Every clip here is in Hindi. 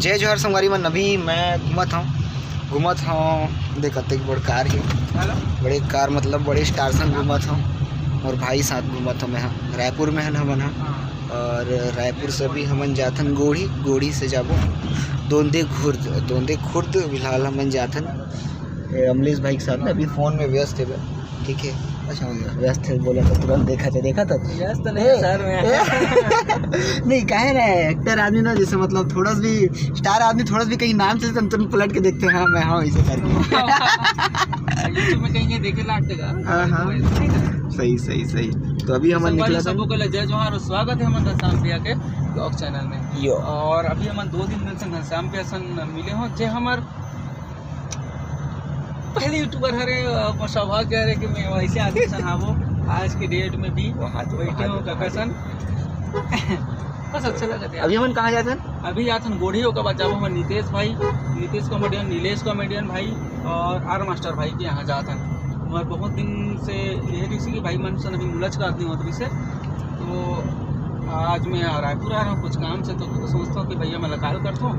जय जोहार संगवारी मन। अभी मैं घूमत हूँ देखते बड़ कार ही बड़े कार मतलब बड़े स्टार संग घूमत हूँ और भाई साथ घूमत हूँ। मैं रायपुर में हन हमन और रायपुर से भी हमन जाथन गोड़ी से जाबो दोंदे खुर्द फिलहाल हमन जाथन अमलेश भाई के साथ। अभी फ़ोन में व्यस्त है, ठीक है। अच्छा व्यस्त है बोला तो तुरंत देखा था व्यस्त नहीं सर में नहीं कहे रहे एक्टर आदमी ना, जैसे मतलब थोड़ा सा भी स्टार आदमी थोड़ा सा भी कहीं नाम चलते तुरंत पलट के देखते हैं हाँ मैं हाँ ऐसे करके में कहीं देखे लागतेगा। हाँ सही। तो अभी हम निकला था। सबको जय जोहार और स्वागत है हमन घनश्याम भैया के ब्लॉग चैनल में। और अभी हमन 2 दिन से घनश्याम भैया संग मिले हो जे हमार पहले यूट्यूबर हरे सौभाग्य हरे कि मैं वैसे आदमी सन हावो आज के डेट में भी बैठे हो ककसन बस अच्छा लगा। अभी हम कहाँ जाते हैं? अभी जाते गोढ़ी होकर बचाओ हम नीतीश कॉमेडियन, नीलेश कॉमेडियन भाई और आर मास्टर भाई के यहाँ जाते हैं। हमारे बहुत दिन से यह रही कि भाई मन सन अभी मुलझ का आदमी होती से, तो आज मैं रायपुर आ रहा हूँ कुछ काम से, तो सोचता हूँ कि भैया मैं कॉल करता हूँ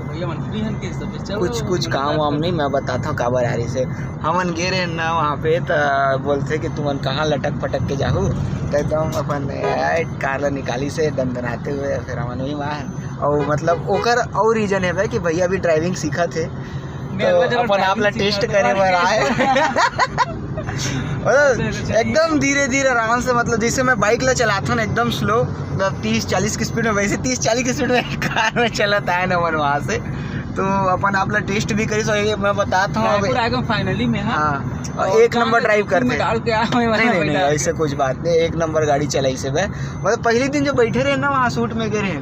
भैया मन फ्री हन के सब कुछ काम वाम नहीं मैं बताता हूँ काबर आ रही से। हमन गे रहे ना वहाँ पे तो बोलते कि तुमन कहाँ लटक पटक के जाहू, तो एकदम अपन कार ला निकाली से दंदनाते हुए फिर हमन वही वहाँ और मतलब ओकर और रीजन है कि भैया अभी ड्राइविंग सीखा थे तो अपन आप ला टेस्ट करे बर आए एकदम धीरे आराम से, मतलब जैसे मैं बाइक ला चलाता हूँ ना एकदम स्लो 30-40 की स्पीड में, वैसे 30-40 की स्पीड में कार में चलता है ना मन वहाँ से। तो अपन आप ला टेस्ट भी करी सो मैं बताता हूँ फाइनली में हाँ एक नंबर ड्राइव करते नहीं ऐसे कुछ बात नहीं, एक नंबर गाड़ी चलाई से मैं मतलब पहले दिन जो बैठे रहे ना वहाँ शूट में गए रहे,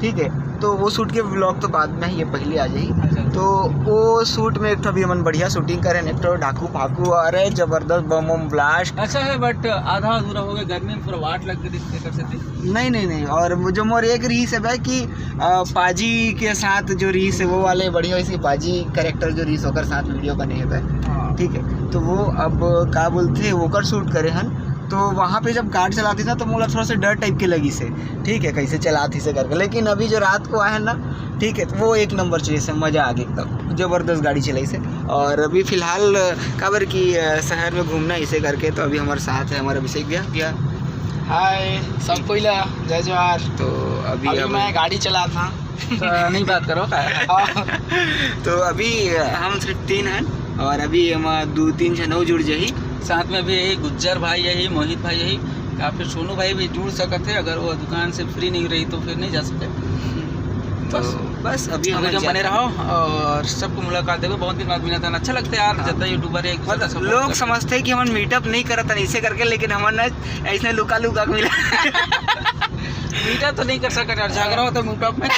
ठीक है। तो वो शूट के व्लॉग तो बाद में ही ये पहले आ जाएगी। तो वो शूट में एक तो अभी हमन बढ़िया शूटिंग करें, एक तो डाकू फाकू आ रहे जबरदस्त बम ब्लास्ट अच्छा है, बट आधा अधूरा हो गया गर्मी में पूरा वाट लग गई कर सकते नहीं। और जो मोर एक रीस है कि पाजी के साथ जो रीस है वो वाले बढ़िया इसी पाजी कैरेक्टर जो रीस होकर साथ वीडियो बने है, ठीक है। तो वो अब क्या बोलते वो शूट करे हन, तो वहाँ पे जब कार चलाती था तो मुझे थोड़ा सा डर टाइप की लगी से, ठीक है कैसे चलाती से करके। लेकिन अभी जो रात को आए हैं ना, ठीक है, तो वो एक नंबर चीज़ से मज़ा आ गया एकदम ज़बरदस्त गाड़ी चलाई से। और अभी फ़िलहाल काबर की शहर में घूमना इसे करके, तो अभी हमारे साथ है हमारा अभिषेक भैया। हाय सब पहिला जय जोहार। तो अभी मैं गाड़ी चला था तो नहीं बात करो तो अभी हम सिर्फ 3 हैं और अभी हम 2-3 जन और जुड़ जाही साथ में भी यही गुज्जर भाई यही मोहित भाई यही या फिर सोनू भाई भी जुड़ सकते हैं। अगर वो दुकान से फ्री नहीं रही तो फिर नहीं जा सकते। तो बस अभी हम जब बने रहो और सबको मुलाकात देवे, बहुत दिन बाद मिला था, अच्छा लगता है यार। जितना यूट्यूबर है मतलब लोग समझते हैं कि हम मीटअप नहीं करता इसे करके, लेकिन हमारे ऐसे लुका मिला मीटअप तो नहीं कर सकते यार, झगड़ा होता मीटअप में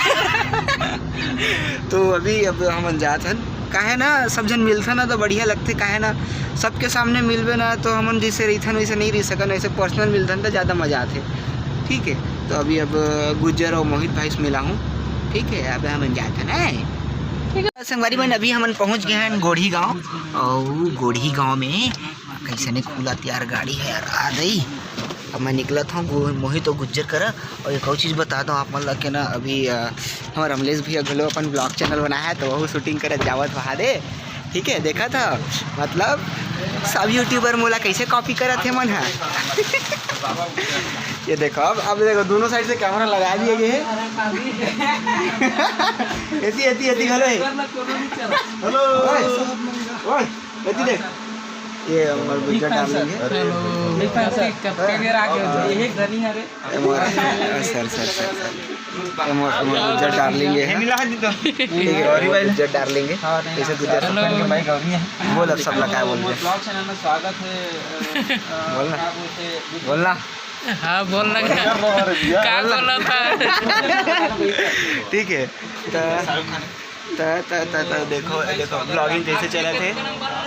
तो अभी अब हम जाते हैं काहे ना सब जन मिलते ना तो बढ़िया लगते, काहे ना सबके सामने मिलवे ना तो हम जैसे रही वैसे नहीं रह सकन, ऐसे पर्सनल मिलते तो ज़्यादा मज़ा आते, ठीक है। तो अभी अब गुज्जर और मोहित भाई से मिला हूँ, ठीक है। अब हम जाते ना, ठीक है संगवारी बहन। अभी हम पहुँच गए हैं गोढ़ी गाँव और गोढ़ी गाँव में कैसे नहीं खुला यार गाड़ी है यार आ गई। अब मैं निकला था मोहित और गुज्जर करा। और एक और चीज़ बता दूँ आप मतलब कि ना अभी हमारे अमलेश भैया घलो अपन ब्लॉग चैनल बनाया है तो वह शूटिंग करे जावत वहाँ दे, ठीक है। देखा था मतलब सब यूट्यूबर मोला कैसे कॉपी करा थे मन है ये देखो अब देखो दोनों साइड से कैमरा लगा दिए गए ऐसी हेलो देख ये हमारे गुज्जर डालेंगे गुज्जर डालेंगे गुज्जर डालेंगे ऐसे गुज्जर बोल अब सब लगा बोल चैनल में स्वागत है बोलना हाँ बोलना क्या बोला था ठीक है। देखो ब्लॉगिंग जैसे चले थे,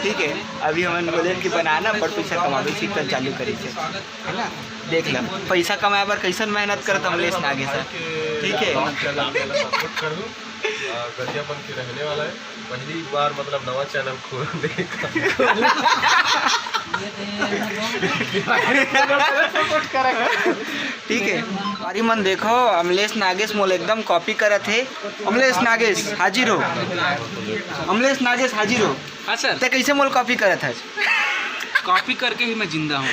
ठीक है। अभी हम बोले कि बनाना पर पैसा कमावे सीखकर चालू करी से, है ना। देख लो पैसा कमाए पर कैसन मेहनत करत अमलेश आगे से, ठीक है। गरियाबंद के रहने वाला है, पहली बार मतलब नवा चैनल खोल ठीक है। हमारी मन देखो अमलेश नागेश मोल एकदम कॉपी करत है। अमलेश नागेश हाजिर हो, अमलेश नागेश हाजिर हो। हाँ सर, ते कैसे मोल कॉपी करत है? कॉपी करके ही मैं जिंदा हूँ।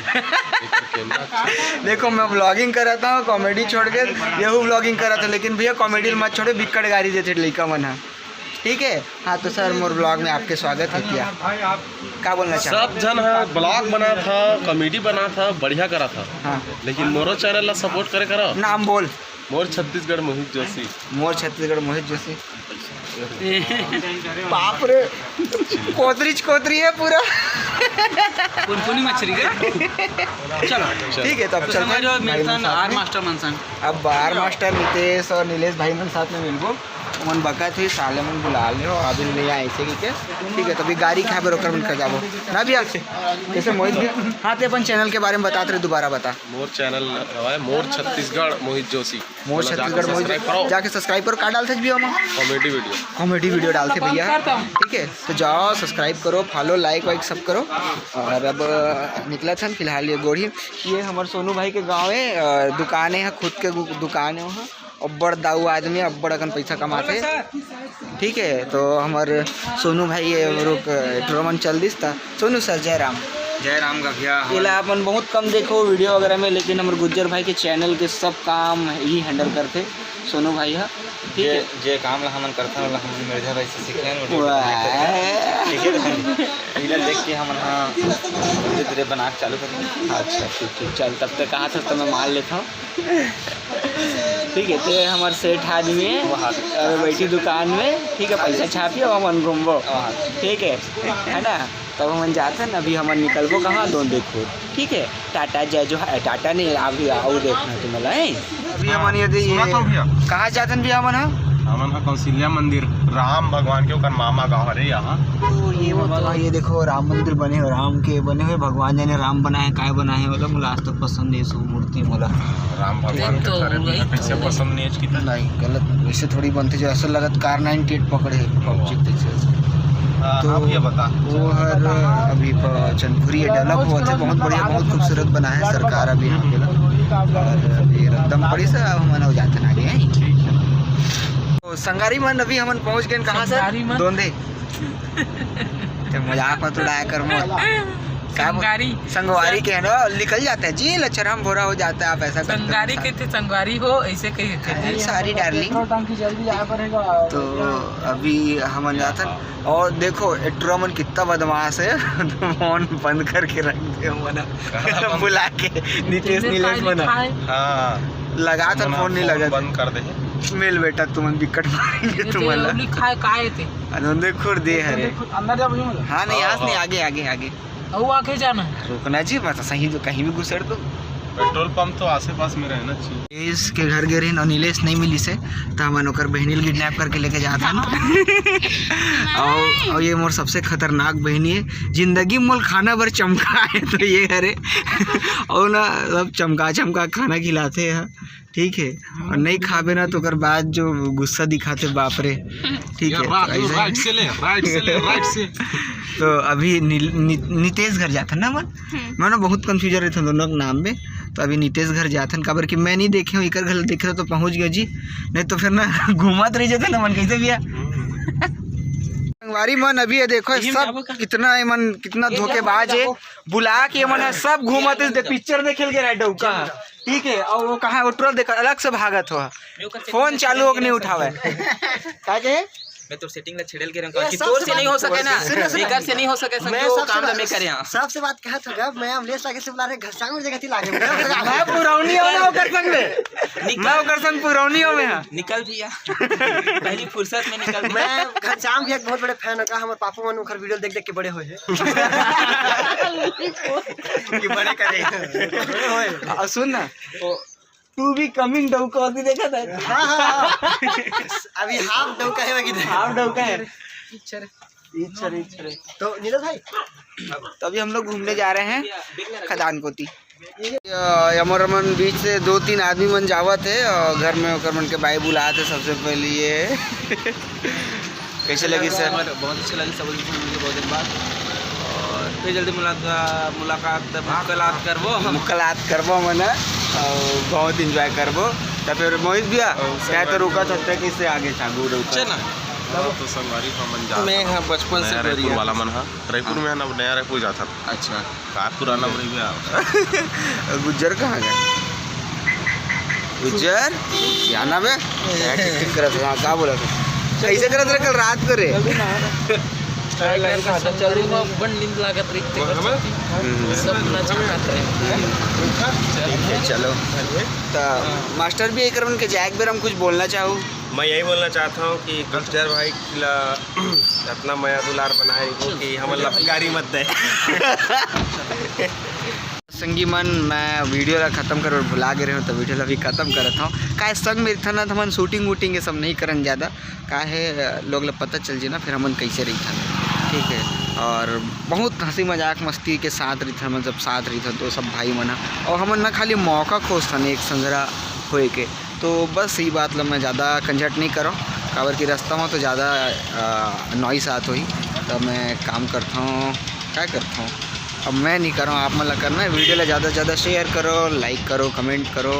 देखो मैं ब्लॉगिंग कराता हूँ, कॉमेडी छोड़ के यहू ब्लॉगिंग करा था, लेकिन भैया कॉमेडी मत छोड़े, बिक्कट गाड़ी देते लड़का मन है। ठीक है। हाँ तो सर मोर ब्लॉग में आपके स्वागत है। क्या क्या बोलना चाहते? सब जन है ब्लॉग बना था, कॉमेडी बना था, बढ़िया करा था। हाँ लेकिन मोरो चैनल ला सपोर्ट करे करो। नाम बोल। मोर छत्तीसगढ़ मोहित जोशी। मोर छत्तीसगढ़ मोहित जोशी। बाप रे, कोतरी है पूरा। पुनपुनी मछली का। चलो ठीक है तो अब चलते हैं। मिलथन आर मास्टर मनसन। अब आर मास्टर नितेश और नीलेश भाई मन साथ में मिलबो। मन बका थे साले मन बुला ले हो अभी नहीं आए ऐसे की के। ठीक है तो अभी गाड़ी खा बरोकर मन कर जाबो ना भी आपसे जैसे मोहित भैया। हाँ तो अपन चैनल के बारे में बताते रहे, दोबारा बता। मोर चैनल है मोर छत्तीसगढ़ मोहित जोशी। मोर छत्तीसगढ़ मोहित जाके सब्सक्राइब करो। का डालते भी हम कॉमेडी वीडियो डालते भैया। ठीक है तो जाओ सब्सक्राइब करो, फॉलो लाइक वाइक सब करो। और अब निकला था फिलहाल ये गोड़ी, ये हमारे सोनू भाई के गाँव है, दुकान है, खुद के दुकान है वहाँ। अब्बड़ दाऊ आदमी अब्बड़ अकन पैसा कमाते। ठीक है तो हमारे सोनू भाई ट्रोमन चल दिस था। सोनू सर जय राम का भैया। ये अपन बहुत कम देखो वीडियो वगैरह में, लेकिन हमारे गुज्जर भाई के चैनल के सब काम ही हैंडल करते सोनू भाई है। ठीक है जे काम ला हमन करथन ओला हमन मिर्जा भाई से सीखले न। ठीक है इला देख के हमन हां धीरे धीरे बना के चालू कर। अच्छा ठीक चल तब तक कहा था तो मैं मान लेता हूँ। ठीक है तो हमारे सेठ आदमी है और बैठी दुकान में। ठीक है पैसा छापिए और हम घूमबो। ठीक है ना। तब हम जाते हैं अभी हम निकलबो कहाँ दोन देखो। ठीक है टाटा जय जो है टाटा नहीं अभी आओ देखना तुम्हें। अभी हम यदि कहाँ जाते हैं भैया हमन कौशल्या मंदिर राम भगवान के ओकर मामा गाँव है यहाँ। तो ये देखो राम मंदिर बने हुए, राम के बने हुए, भगवान जी ने राम बनाए काय बनाए हैं मतलब मुझे आज तक पसंद नहीं सो मूर्ति मोला। राम भगवान के तरह कैसे पसंद नहीं है की नहीं गलत वैसे थोड़ी बनती जो ऐसा लगत कार 98 पकड़े है। तो ये बता वो हर अभी चंदपुरी डेवलप हुआ थे, बहुत बढ़िया बहुत खूबसूरत बना है सरकार अभी यहाँ पे। और अभी एकदम बड़ी सा हम हो जाते हैं आगे। तो संगारी मन अभी हम पहुँच गए कहाँ सर? दोंदे। तो मजाक मत उड़ाया कर मत। संगवारी के है ना निकल जाता है जी लच्छराम भोरा हो जाता है। आप ऐसा संगारी कहते संगवारी हो ऐसे कही सारी डार्लिंग। तो अभी हम जाते हैं और देखो एट्रोमन कितना बदमाश है। तो फोन बंद करके रख दे मना बुला के नीतीश नीलेश मना। हाँ लगा था फोन नहीं लगा बंद कर दे मेल बेटा तुम विकट मारेंगे तुम्हारा। लिखा काय थे अनंदे खुर दे हरे। अंदर जा बुझो। हाँ नहीं यहाँ नहीं आगे आगे आगे और आगे जाना है रुकना जी बस सही जो कहीं भी घुसर दो। पेट्रोल पंप तो आसे पास में रहना चाहिए। इसके घर गए रहे नीलेश नहीं मिली से तो हम ओकर बहनी किडनैप करके लेके जाता ना। और ये मोर सबसे खतरनाक बहनी है जिंदगी मोल खाना भर चमका है तो ये अरे और ना सब चमका खाना खिलाते हैं। ठीक है और नहीं खाबे ना तो कर बाद जो गुस्सा दिखाते बाप रे। ठीक है राइट से राइट से। तो अभी नितेश घर जाता ना मैं ना बहुत कन्फ्यूजन रहता दोनों के नाम में। तो अभी नितेश घर जाते हैं काबर कि मैं नहीं देखे हूँ इकर घर देख रहे तो पहुँच गया जी, नहीं तो फिर ना घूमत रह जाते ना मन कैसे भैया। संगवारी मन अभी ये देखो सब कितना मन कितना धोखेबाज है। बुला के मन सब घूमत पिक्चर देखे के रहा डौका। ठीक है और वो कहाँ ट्रोल देख अलग से भागत हो फोन चालू होकर नहीं उठावे। क्या मैं तो सेटिंग ला छेड़ल के रंग कि तोर से नहीं हो सके ना बेकार से नहीं हो सके संजो काम में करे। हां सबसे बात कहा था मैं अमलेश लागे से बुला रहे घर सांग जगह थी लागे मैं पुरौनी हो ना कर संग में मैं कर संग पुरौनी हो में निकल भैया पहली फुर्सत में निकल। मैं घनश्याम भी एक बहुत बड़े फैन का हमारे पापा मन ओकर वीडियो देख देख के बड़े होए हैं कि बड़े करे। और सुन ना तू भी कमिंग डौका भी देखा था। हाँ अभी हाफ डौका है हाफ डौका है। तो नीरज भाई तो अभी हम लोग घूमने जा रहे हैं खदान कोती। यमरमन बीच से 2-3 आदमी मन जावत है और घर में होकर मन के भाई बुलाए थे सबसे पहले ये। कैसे लगी सर? बहुत अच्छा लगी सब मुझे बहुत दिन बाद। और फिर जल्दी मुलाकात मुलाकात करबो मने और बहुत एंजॉय करबो। तो फिर मोहित भैया क्या तो रुका था कि इससे आगे चागू रुका ना तो संगवारी हमन जा मैं हाँ बचपन से रायपुर वाला मन हा रायपुर में है ना, नया रायपुर जाता। अच्छा का पुराना बड़ी भैया गुज्जर कहाँ गए? गुज्जर क्या नाम है? ठीक करत हाँ का बोला था कैसे करत रहे कल रात को रे? बन नींद लागत रही सब नचात रहे। चलो तो मास्टर भी एक के जैक बेर हम कुछ बोलना चाहूँ। मैं यही बोलना चाहता हूँ कि गुज्जर भाई ला अपना माया दुलार बनाए कि हम गाड़ी मत दे। संगी मन मैं वीडियो ला खत्म कर भुला गए रहे हो तो वीडियो ला भी खत्म करत हूँ। का संग मेरे था ना तो हमन शूटिंग वूटिंग ये सब नहीं करन ज़्यादा, काहे लोग ला पता चल जी ना फिर हमन कैसे रही था, ठीक है। और बहुत हंसी मजाक मस्ती के साथ रही था, हमन जब साथ रही था तो सब भाई मना और हमन ना खाली मौका खोज था एक संगरा होए के। तो बस यही बात ला मैं ज़्यादा कंजट नहीं करूँ काबर की रास्ता में तो ज़्यादा नॉइस आत हुई तो मैं काम करता हूँ क्या करता हूँ। अब मैं नहीं कर रहा हूँ, आप मतलब करना है। वीडियो ला ज़्यादा से ज़्यादा शेयर करो, लाइक करो, कमेंट करो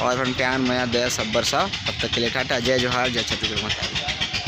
और प्यार मया दया सब बरसाओ। तब तक के लिए टाटा, जय जोहार, जय छत्तीसगढ़ माता।